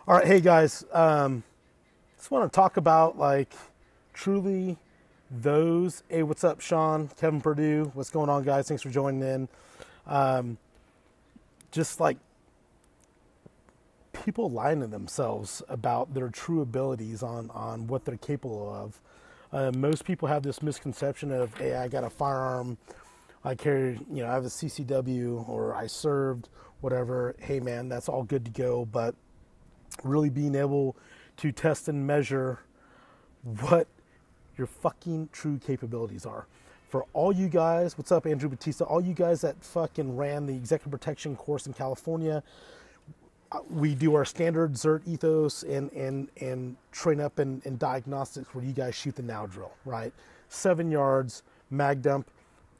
All right, hey guys, just want to talk about like truly those. Hey, what's up, Sean, Kevin Purdue? What's going on, guys? Thanks for joining in. Just like people lying to themselves about their true abilities on what they're capable of. Most people have this misconception of, hey, I got a firearm, I carry, I have a CCW, or I served, whatever. Hey, man, that's all good to go, but really being able to test and measure what your fucking true capabilities are. For all you guys, what's up, Andrew Batista? All you guys that fucking ran the executive protection course in California, we do our standard ZERT ethos and train up in diagnostics where you guys shoot the now drill, right? 7 yards, mag dump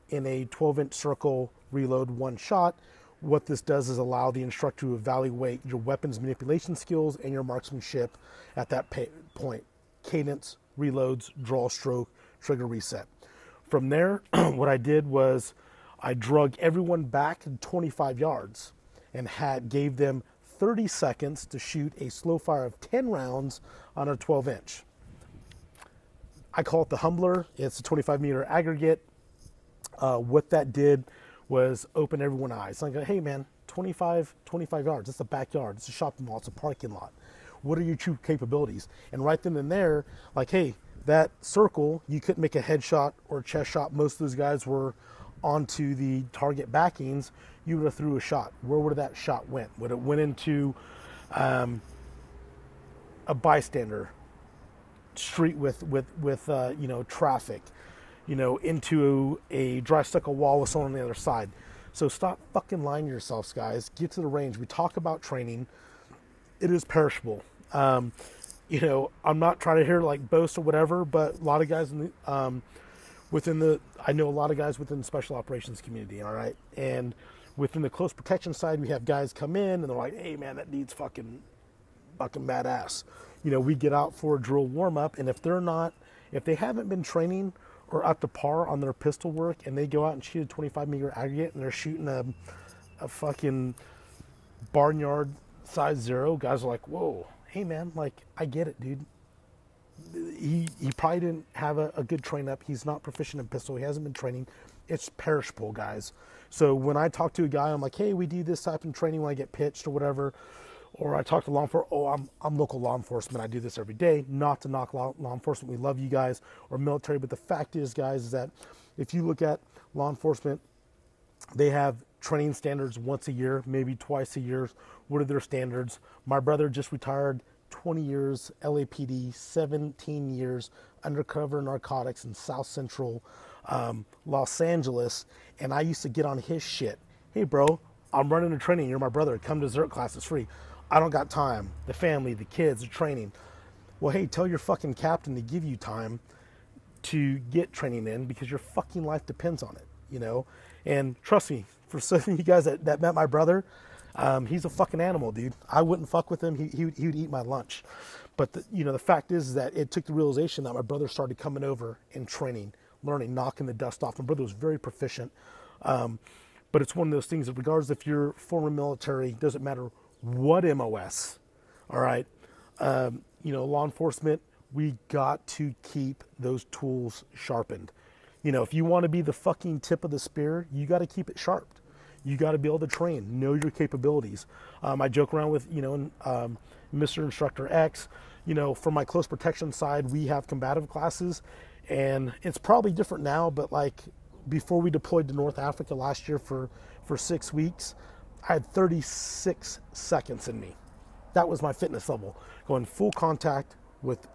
in a 12-inch circle, reload one shot. What this does is allow the instructor to evaluate your weapons manipulation skills and your marksmanship at that point. Cadence, reloads, draw, stroke, trigger, reset. From there, what I did was I drug everyone back 25 yards and gave them 30 seconds to shoot a slow fire of 10 rounds on a 12-inch. I call it the Humbler. It's a 25-meter aggregate. What that did was open everyone's eyes. Like, hey man, 25 yards, it's a backyard, it's a shopping mall, it's a parking lot. What are your true capabilities? And right then and there, like, hey, that circle, you couldn't make a headshot or a chest shot. Most of those guys were onto the target backings. You would have threw a shot. Where would that shot went? Would it went into a bystander, street with traffic, into a dry stucco wall with someone on the other side? So stop fucking lying to yourselves, guys. Get to the range. We talk about training. It is perishable. I'm not trying to hear like boast or whatever, but a lot of guys I know a lot of guys within the special operations community, all right? And within the close protection side, we have guys come in and they're like, hey man, that needs fucking badass. We get out for a drill warm up, and if they haven't been training or up to par on their pistol work, and they go out and shoot a 25-meter aggregate and they're shooting a fucking barnyard size zero, guys are like, whoa, hey man, like, I get it, dude. He probably didn't have a good train up. He's not proficient in pistol. He hasn't been training. It's perishable, guys. So when I talk to a guy, I'm like, hey, we do this type of training when I get pitched or whatever. Or I talk to law enforcement. I'm local law enforcement. I do this every day. Not to knock law enforcement. We love you guys, or military. But the fact is, guys, is that if you look at law enforcement, they have training standards once a year, maybe twice a year. What are their standards? My brother just retired, 20 years, LAPD, 17 years, undercover narcotics in South Central Los Angeles. And I used to get on his shit. Hey, bro, I'm running a training. You're my brother. Come to ZERT class. It's free. I don't got time. The family, the kids, the training. Well, hey, tell your fucking captain to give you time to get training in, because your fucking life depends on it, And trust me, for some of you guys that met my brother, he's a fucking animal, dude. I wouldn't fuck with him. He would eat my lunch. But the fact is that it took the realization that my brother started coming over and training, learning, knocking the dust off. My brother was very proficient. But it's one of those things that, regardless if you're former military, doesn't matter what MOS, all right? Law enforcement, we got to keep those tools sharpened. If you want to be the fucking tip of the spear, you got to keep it sharp. You got to be able to train, know your capabilities. I joke around with, Mr. Instructor X, for my close protection side, we have combative classes, and it's probably different now, but like before we deployed to North Africa last year for 6 weeks, I had 36 seconds in me. That was my fitness level. Going full contact with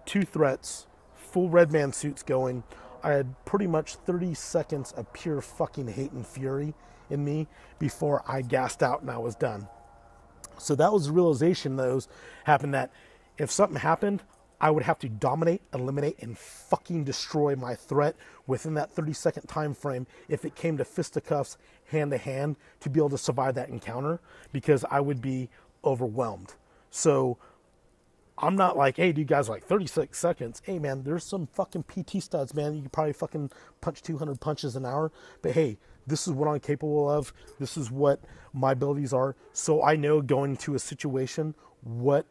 2 threats, full red man suits going. I had pretty much 30 seconds of pure fucking hate and fury in me before I gassed out and I was done. So that was the realization that happened, that if something happened, I would have to dominate, eliminate, and fucking destroy my threat within that 30-second time frame if it came to fisticuffs, hand-to-hand, to be able to survive that encounter, because I would be overwhelmed. So I'm not like, hey, dude, guys, like 36 seconds. Hey, man, there's some fucking PT studs, man. You could probably fucking punch 200 punches an hour. But hey, this is what I'm capable of. This is what my abilities are. So I know going to a situation what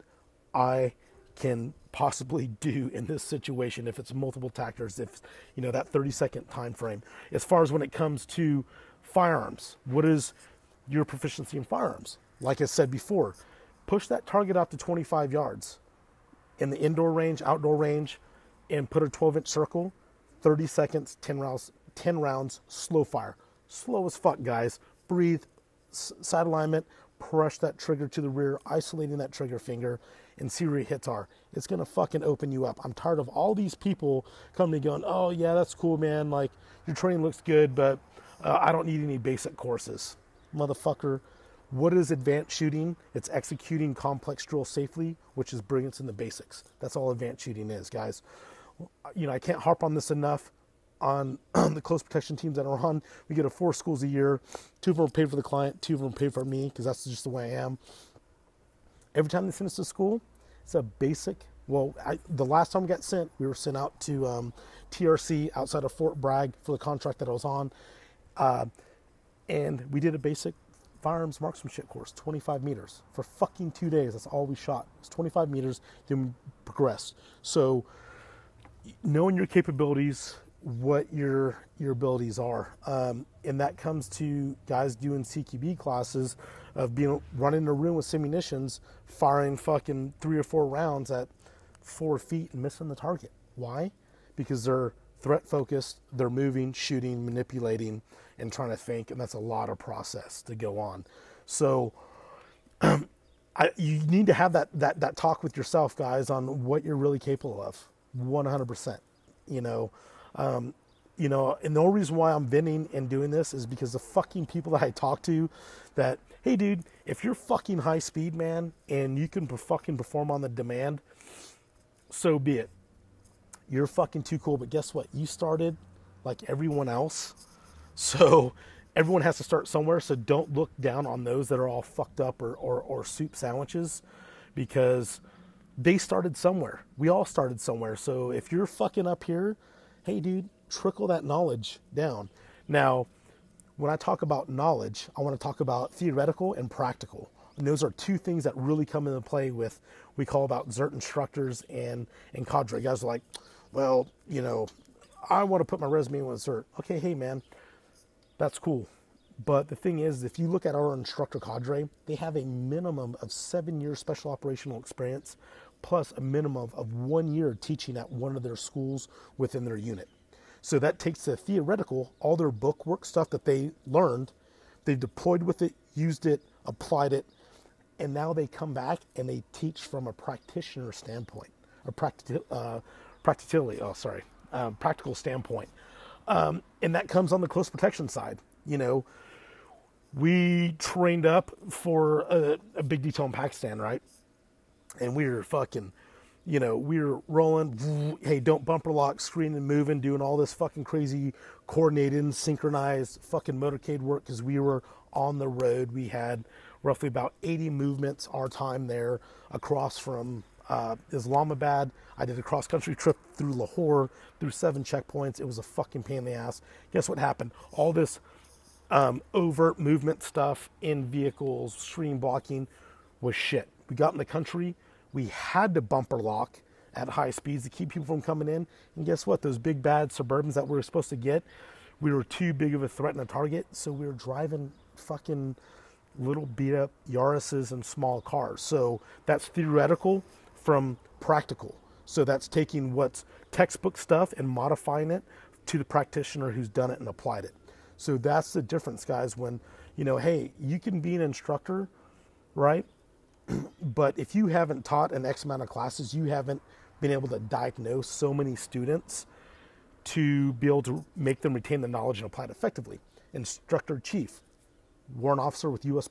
I can possibly do in this situation, if it's multiple tactors, if, you know, that 30-second time frame. As far as when it comes to firearms, what is your proficiency in firearms? Like I said before, push that target out to 25 yards in the indoor range, outdoor range, and put a 12-inch circle, 30 seconds, 10 rounds, slow fire. Slow as fuck, guys. Breathe, side alignment, press that trigger to the rear, isolating that trigger finger, and see where your hits are. It's going to fucking open you up. I'm tired of all these people coming and going, oh, yeah, that's cool, man. Like, your training looks good, but I don't need any basic courses. Motherfucker, what is advanced shooting? It's executing complex drills safely, which is brilliance in the basics. That's all advanced shooting is, guys. You know, I can't harp on this enough. On the close protection teams that are on, we go to 4 schools a year. 2 of them are paid for the client, 2 of them are paid for me, because that's just the way I am. Every time they send us to school, it's a basic. Well, the last time we got sent, we were sent out to TRC outside of Fort Bragg for the contract that I was on. And we did a basic firearms marksmanship course, 25 meters for fucking 2 days. That's all we shot. It's 25 meters, then we progressed. So knowing your capabilities, what your abilities are, and that comes to guys doing CQB classes of running in a room with simunitions, firing fucking 3 or 4 rounds at 4 feet and missing the target. Why? Because they're threat focused, they're moving, shooting, manipulating, and trying to think, and that's a lot of process to go on. So you need to have that talk with yourself, guys, on what you're really capable of. 100%. And the only reason why I'm venting and doing this is because the fucking people that I talk to that, hey dude, if you're fucking high speed, man, and you can fucking perform on the demand, so be it. You're fucking too cool, but guess what? You started like everyone else. So everyone has to start somewhere. So don't look down on those that are all fucked up or soup sandwiches, because they started somewhere. We all started somewhere. So if you're fucking up here, hey dude, trickle that knowledge down. Now, when I talk about knowledge, I want to talk about theoretical and practical. And those are 2 things that really come into play with, we call about ZERT instructors and cadre. Guys are like, well, I want to put my resume on ZERT. Okay, hey man, that's cool. But the thing is, if you look at our instructor cadre, they have a minimum of 7 years special operational experience, plus a minimum of 1 year teaching at one of their schools within their unit. So that takes the theoretical, all their book work stuff that they learned, they've deployed with it, used it, applied it, and now they come back and they teach from a practitioner standpoint, or practical standpoint. And that comes on the close protection side. We trained up for a big detail in Pakistan, right? And we were fucking, we were rolling, hey, don't bumper lock, screening, moving, doing all this fucking crazy coordinated, synchronized fucking motorcade work, because we were on the road. We had roughly about 80 movements our time there across from Islamabad. I did a cross-country trip through Lahore, through 7 checkpoints. It was a fucking pain in the ass. Guess what happened? All this overt movement stuff in vehicles, screen blocking was shit. We got in the country. We had to bumper lock at high speeds to keep people from coming in. And guess what? Those big bad Suburbans that we were supposed to get, we were too big of a threat and a target. So we were driving fucking little beat up Yaris's and small cars. So that's theoretical from practical. So that's taking what's textbook stuff and modifying it to the practitioner who's done it and applied it. So that's the difference, guys, when, hey, you can be an instructor, right? But if you haven't taught an X amount of classes, you haven't been able to diagnose so many students to be able to make them retain the knowledge and apply it effectively. Instructor chief, warrant officer with U.S.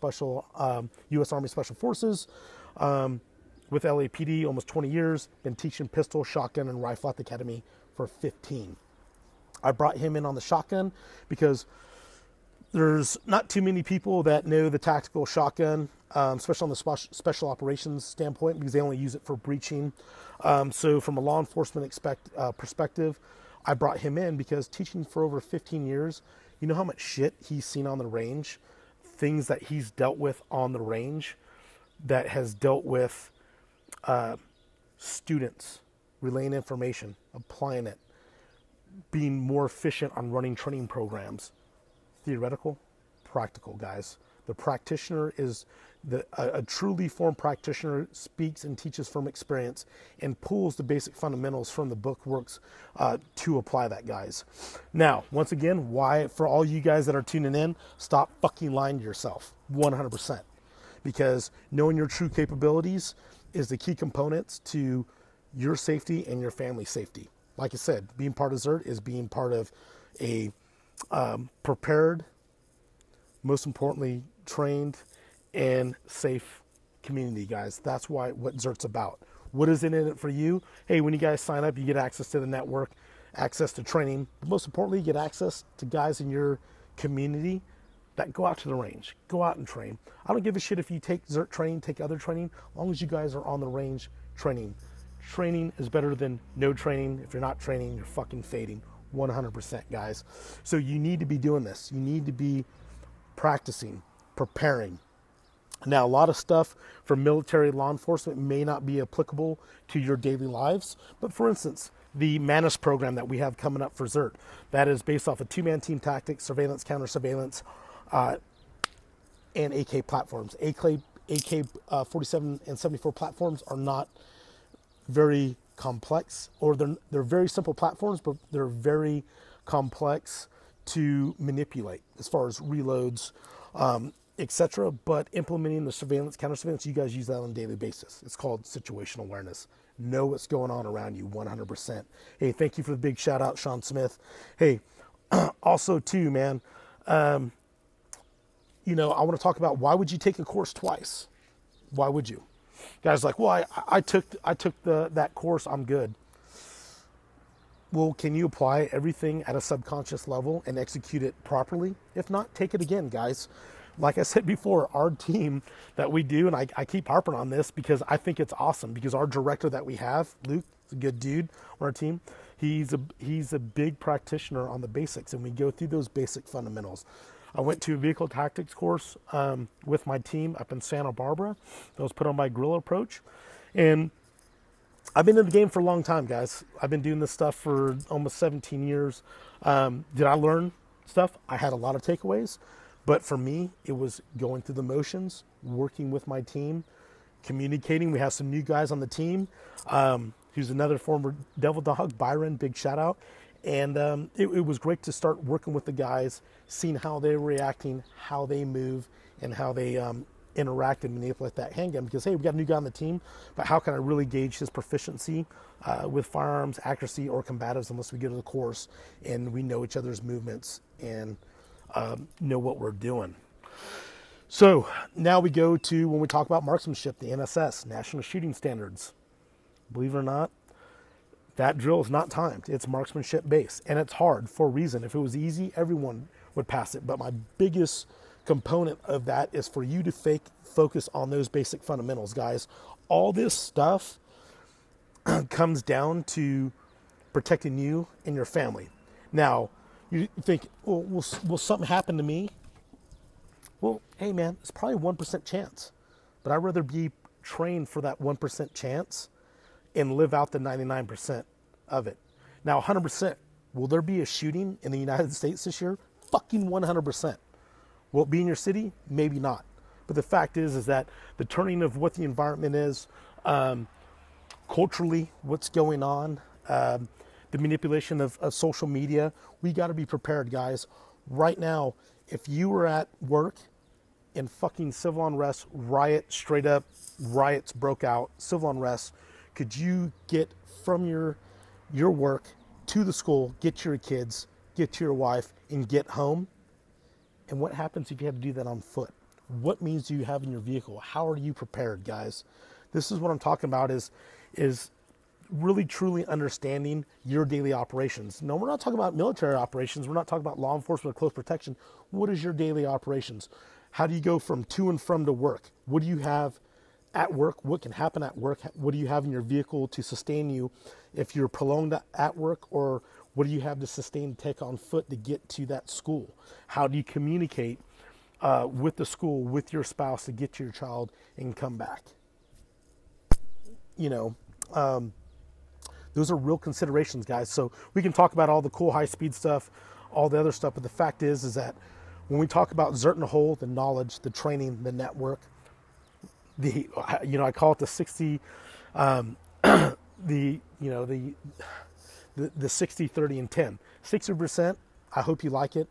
Army Special Forces, with LAPD, almost 20 years, been teaching pistol, shotgun, and rifle at the academy for 15. I brought him in on the shotgun because there's not too many people that know the tactical shotgun, especially on the special operations standpoint, because they only use it for breaching. So from a law enforcement perspective, I brought him in because teaching for over 15 years, You know how much shit he's seen on the range, things that he's dealt with on the range that has dealt with students relaying information, applying it, being more efficient on running training programs. Theoretical, practical, guys. The practitioner is a truly formed practitioner speaks and teaches from experience and pulls the basic fundamentals from the book works to apply that, guys. Now, once again, why, for all you guys that are tuning in, stop fucking lying to yourself 100%, because knowing your true capabilities is the key components to your safety and your family's safety. Like I said, being part of ZERT is being part of a prepared, most importantly, trained and safe community, guys. That's what ZERT's about. What is it in it for you? Hey, when you guys sign up, you get access to the network, access to training, but most importantly, you get access to guys in your community that go out to the range, go out and train. I don't give a shit if you take ZERT training, take other training, as long as you guys are on the range training. Training is better than no training. If you're not training, you're fucking fading 100%, guys. So you need to be doing this. You need to be practicing, preparing. Now, a lot of stuff for military law enforcement may not be applicable to your daily lives, but for instance, the Manus program that we have coming up for ZERT, that is based off of two-man team tactics, surveillance, counter-surveillance, and AK platforms. AK 47 and 74 platforms are not very complex, or they're very simple platforms, but they're very complex to manipulate as far as reloads, etc. But implementing the surveillance, counter surveillance, you guys use that on a daily basis. It's called situational awareness. Know what's going on around you 100%. Hey, thank you for the big shout out, Sean Smith. Hey, also too, man, you know, I want to talk about, why would you take a course twice? Why would you? Guys like, well, I took that course, I'm good. Well, can you apply everything at a subconscious level and execute it properly? If not, take it again, guys. Like I said before, our team that we do, and I keep harping on this because I think it's awesome, because our director that we have, Luke, is a good dude on our team. He's a big practitioner on the basics, and we go through those basic fundamentals. I went to a vehicle tactics course with my team up in Santa Barbara. That was put on by Guerrilla Approach. And I've been in the game for a long time, guys. I've been doing this stuff for almost 17 years. Did I learn stuff? I had a lot of takeaways. But for me, it was going through the motions, working with my team, communicating. We have some new guys on the team. Who's another former Devil Dog, Byron, big shout out. And it was great to start working with the guys, seeing how they're reacting, how they move, and how they interact and manipulate that handgun. Because, hey, we got a new guy on the team, but how can I really gauge his proficiency with firearms, accuracy, or combatives unless we go to the course and we know each other's movements and know what we're doing. So now we go to, when we talk about marksmanship, the NSS, National Shooting Standards. Believe it or not, that drill is not timed. It's marksmanship based, and it's hard for a reason. If it was easy, everyone would pass it. But my biggest component of that is for you to focus on those basic fundamentals, guys. All this stuff comes down to protecting you and your family. Now, you think, well, will something happen to me? Well, hey, man, it's probably a 1% chance. But I'd rather be trained for that 1% chance and live out the 99% of it. Now, 100%, will there be a shooting in the United States this year? Fucking 100%. Will it be in your city? Maybe not. But the fact is that the turning of what the environment is, culturally, what's going on, the manipulation of social media, we got to be prepared, guys. Right now, if you were at work and fucking civil unrest, straight up riots broke out, civil unrest, could you get from your work to the school, get to your kids, get to your wife, and get home? And what happens if you have to do that on foot? What means do you have in your vehicle? How are you prepared, guys? This is what I'm talking about, is really truly understanding your daily operations. No, we're not talking about military operations. We're not talking about law enforcement or close protection. What is your daily operations? How do you go from to and from to work? What do you have at work? What can happen at work? What do you have in your vehicle to sustain you if you're prolonged at work, or What do you have to sustain tech on foot to get to that school? How do you communicate with the school, with your spouse to get to your child and come back? You know, those are real considerations, guys. So we can talk about all the cool high-speed stuff, all the other stuff, but the fact is that when we talk about ZERT in a whole, the knowledge, the training, the network, I call it the 60, the 60, 30, and 10. 60%, I hope you like it.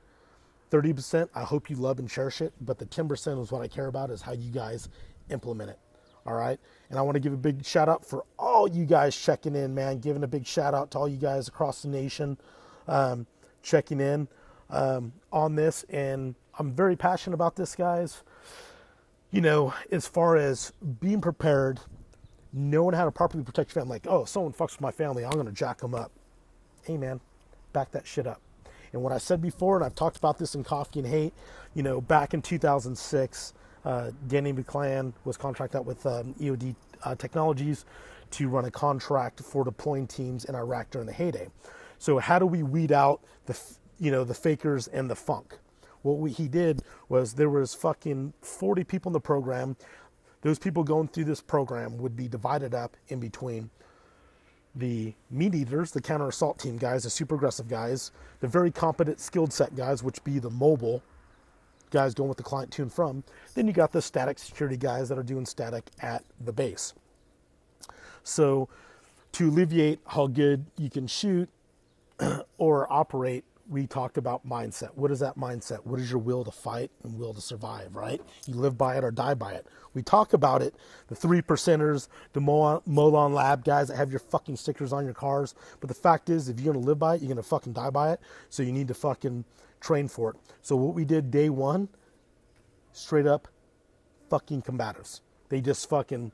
30%, I hope you love and cherish it. But the 10% is what I care about, is how you guys implement it. All right. And I want to give a big shout out for all you guys checking in, man. Giving a big shout out to all you guys across the nation checking in on this. And I'm very passionate about this, guys. You know, as far as being prepared, knowing how to properly protect your family. Like, oh, if someone fucks with my family, I'm going to jack them up. Hey, man, back that shit up. And what I said before, and I've talked about this in Coffee and Hate, you know, back in 2006, Danny McClan was contracted out with EOD Technologies to run a contract for deploying teams in Iraq during the heyday. So how do we weed out the fakers and the funk? What he did was, there was fucking 40 people in the program. Those people going through this program would be divided up in between the meat eaters, the counter assault team guys, the super aggressive guys, the very competent skilled set guys, which be the mobile guys going with the client to and from. Then you got the static security guys that are doing static at the base. So to alleviate how good you can shoot or operate, we talked about mindset. What is that mindset? What is your will to fight and will to survive, right? You live by it or die by it. We talk about it, the 3%ers, the Molon Lab guys that have your fucking stickers on your cars. But the fact is, if you're going to live by it, you're going to fucking die by it. So you need to fucking train for it. So what we did day one, straight up fucking combatives. They just fucking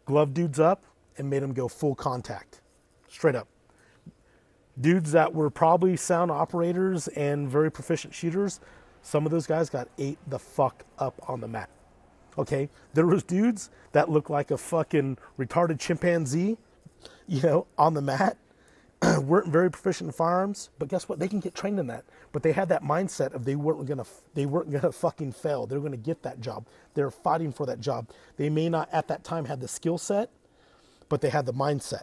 gloved dudes up and made them go full contact. Straight up. Dudes that were probably sound operators and very proficient shooters, some of those guys got ate the fuck up on the mat. Okay? There was dudes that looked like a fucking retarded chimpanzee, you know, on the mat. Weren't very proficient in firearms, but guess what? They can get trained in that. But they had that mindset of they weren't gonna fucking fail. They were gonna get that job. They were fighting for that job. They may not at that time have the skill set, but they had the mindset,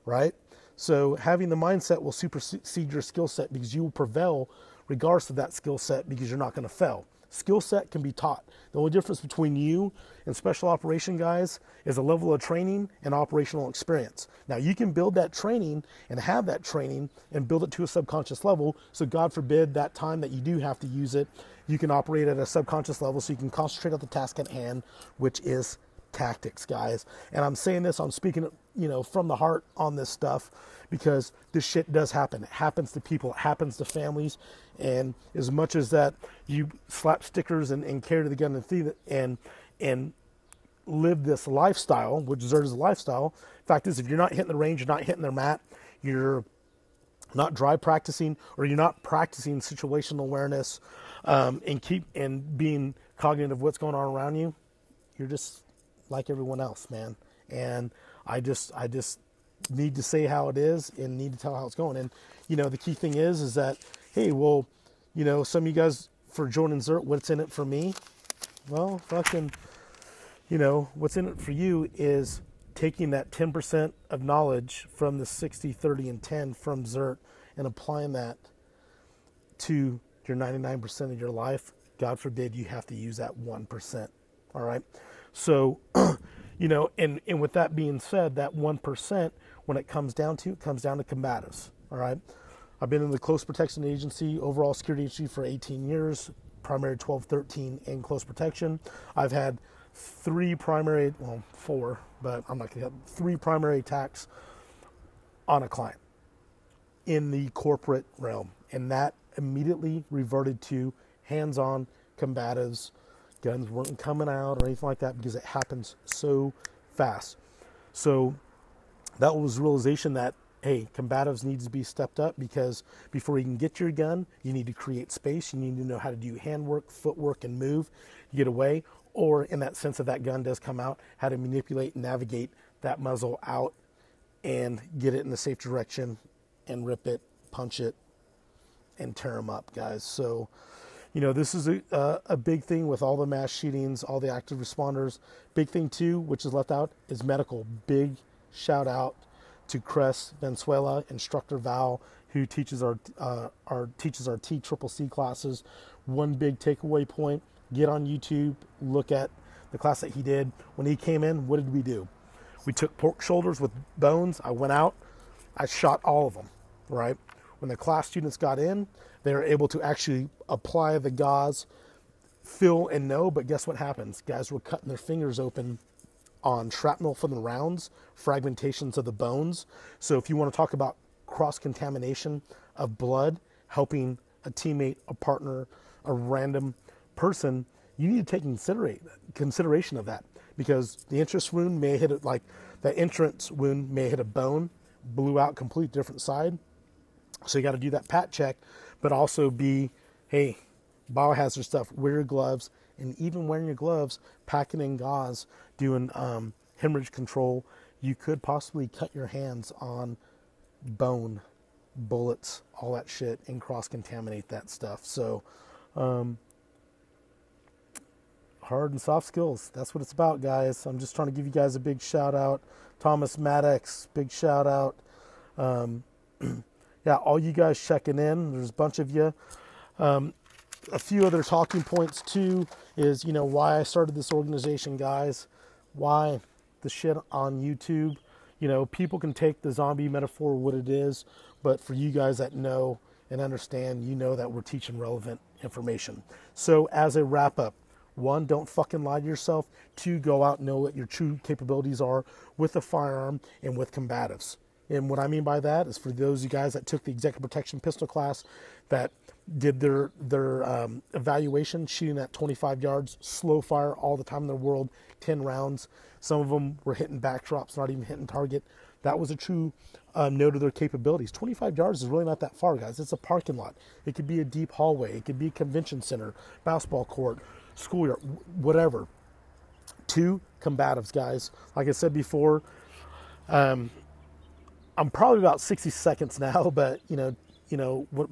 right? So having the mindset will supersede your skill set, because you will prevail regardless of that skill set, because you're not going to fail. Skill set can be taught. The only difference between you and special operation guys is a level of training and operational experience. Now, you can build that training and have that training and build it to a subconscious level. So God forbid that time that you do have to use it, you can operate at a subconscious level so you can concentrate on the task at hand, which is tactics, guys. And I'm saying this, I'm speaking, you know, from the heart on this stuff, because this shit does happen. It happens to people, it happens to families. And as much as that you slap stickers and carry the gun and thief it and live this lifestyle, which ZERT is a lifestyle. Fact is, if you're not hitting the range, you're not hitting their mat, you're not dry practicing, or you're not practicing situational awareness, and being cognitive of what's going on around you, you're just like everyone else, man. And I just need to say how it is and need to tell how it's going. And, you know, the key thing is that, hey, well, you know, some of you guys for joining ZERT, what's in it for me? Well, fucking, you know, what's in it for you is taking that 10% of knowledge from the 60, 30, and 10 from ZERT and applying that to your 99% of your life. God forbid you have to use that 1%. All right. So, you know, and with that being said, that 1%, when it comes down to combatives. All right. I've been in the close protection agency, overall security agency for 18 years, primary 12, 13, and close protection. I've had 4, but I'm not going to have 3 primary attacks on a client in the corporate realm. And that immediately reverted to hands-on combatives. Guns weren't coming out or anything like that because it happens so fast. So that was realization that, hey, combatives needs to be stepped up, because before you can get your gun, you need to create space. You need to know how to do handwork, footwork, and move to get away. Or in that sense, if that gun does come out, how to manipulate and navigate that muzzle out and get it in the safe direction and rip it punch it, and tear them up, guys. So, you know, this is a big thing with all the mass shootings, all the active responders. Big thing too, which is left out, is medical. Big shout out to Cress Venezuela, instructor Val, who teaches our TCCC classes. One big takeaway point: get on YouTube, look at the class that he did. When he came in, what did we do? We took pork shoulders with bones. I went out, I shot all of them, right? When the class students got in, they were able to actually apply the gauze, feel and know, but guess what happens? Guys were cutting their fingers open on shrapnel from the rounds, fragmentations of the bones. So if you want to talk about cross-contamination of blood, helping a teammate, a partner, a random person, you need to take consideration of that, because the entrance wound may hit it, like the entrance wound may hit a bone, blew out completely different side. So you got to do that pat check, but also be, hey, biohazard stuff, wear your gloves, and even wearing your gloves, packing in gauze, doing hemorrhage control, you could possibly cut your hands on bone, bullets, all that shit, and cross-contaminate that stuff. So hard and soft skills, that's what it's about, guys. I'm just trying to give you guys a big shout out. Thomas Maddox, big shout out. Yeah, all you guys checking in, there's a bunch of you. A few other talking points too is, you know, why I started this organization, guys. Why the shit on YouTube. You know, people can take the zombie metaphor what it is, but for you guys that know and understand, you know that we're teaching relevant information. So as a wrap up, 1, don't fucking lie to yourself. 2, go out and know what your true capabilities are with a firearm and with combatives. And what I mean by that is, for those of you guys that took the executive protection pistol class, that did their evaluation, shooting at 25 yards, slow fire all the time in the world, 10 rounds. Some of them were hitting backdrops, not even hitting target. That was a true note of their capabilities. 25 yards is really not that far, guys. It's a parking lot. It could be a deep hallway. It could be a convention center, basketball court, schoolyard, whatever. 2, combatives, guys. Like I said before, I'm probably about 60 seconds now, but you know,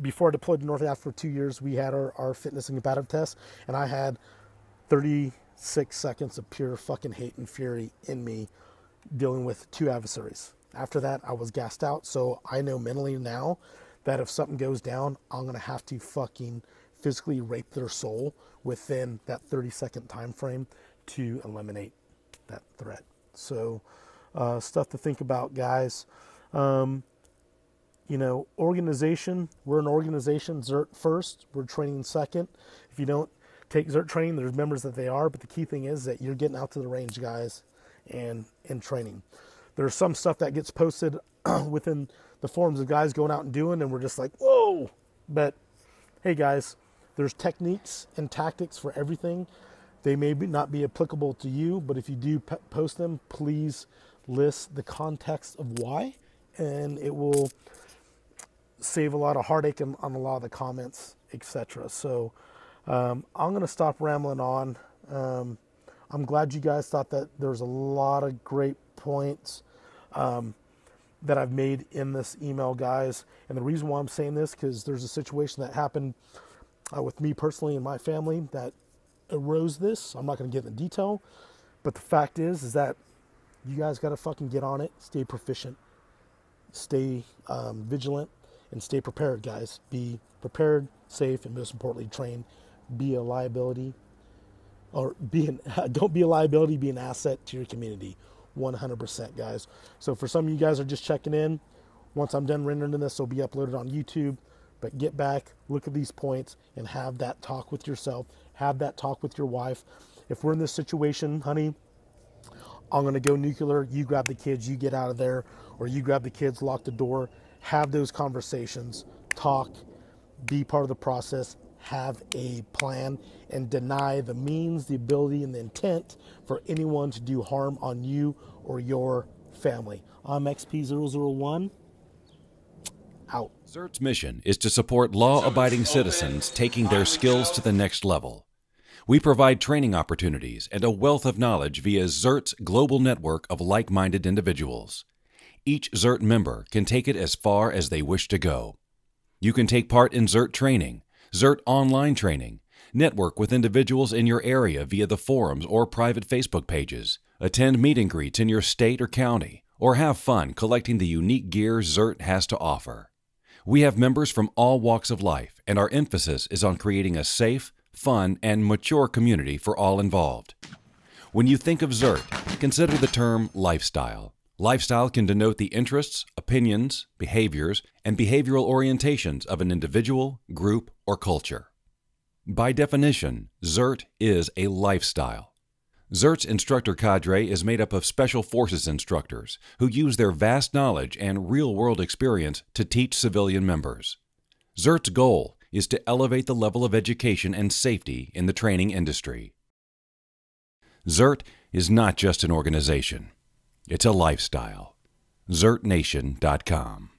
before I deployed to North Africa for 2 years, we had our fitness and combative test, and I had 36 seconds of pure fucking hate and fury in me dealing with 2 adversaries. After that, I was gassed out, so I know mentally now that if something goes down, I'm going to have to fucking physically rape their soul within that 30-second time frame to eliminate that threat. So stuff to think about, guys. You know, organization, we're an organization, ZERT first, we're training second. If you don't take ZERT training, there's members that they are, but the key thing is that you're getting out to the range, guys, and in training. There's some stuff that gets posted within the forums of guys going out and doing, and we're just like, whoa. But hey, guys, there's techniques and tactics for everything. They may not be applicable to you, but if you do post them, please list the context of why, and it will save a lot of heartache on a lot of the comments, etc. So I'm going to stop rambling on. I'm glad you guys thought that there's a lot of great points that I've made in this email, guys. And the reason why I'm saying this, because there's a situation that happened with me personally and my family that arose this. I'm not going to get into detail, but the fact is that you guys got to fucking get on it, stay proficient, stay vigilant, and stay prepared, guys. Be prepared, safe, and most importantly, train. Be a liability, or don't be a liability, be an asset to your community. 100%, guys. So for some of you guys are just checking in, once I'm done rendering this, it'll be uploaded on YouTube. But get back, look at these points, and have that talk with yourself. Have that talk with your wife. If we're in this situation, honey, I'm going to go nuclear. You grab the kids, you get out of there. Or you grab the kids, lock the door. Have those conversations. Talk. Be part of the process. Have a plan. And deny the means, the ability, and the intent for anyone to do harm on you or your family. I'm XP001. Out. ZERT's mission is to support law-abiding citizens taking their skills to the next level. We provide training opportunities and a wealth of knowledge via ZERT's global network of like-minded individuals. Each ZERT member can take it as far as they wish to go. You can take part in ZERT training, ZERT online training, network with individuals in your area via the forums or private Facebook pages, attend meet and greets in your state or county, or have fun collecting the unique gear ZERT has to offer. We have members from all walks of life, and our emphasis is on creating a safe, fun, and mature community for all involved. When you think of ZERT, consider the term lifestyle. Lifestyle can denote the interests, opinions, behaviors, and behavioral orientations of an individual, group, or culture. By definition, ZERT is a lifestyle. ZERT's instructor cadre is made up of Special Forces instructors who use their vast knowledge and real-world experience to teach civilian members. ZERT's goal is to elevate the level of education and safety in the training industry. ZERT is not just an organization. It's a lifestyle. ZERTNation.com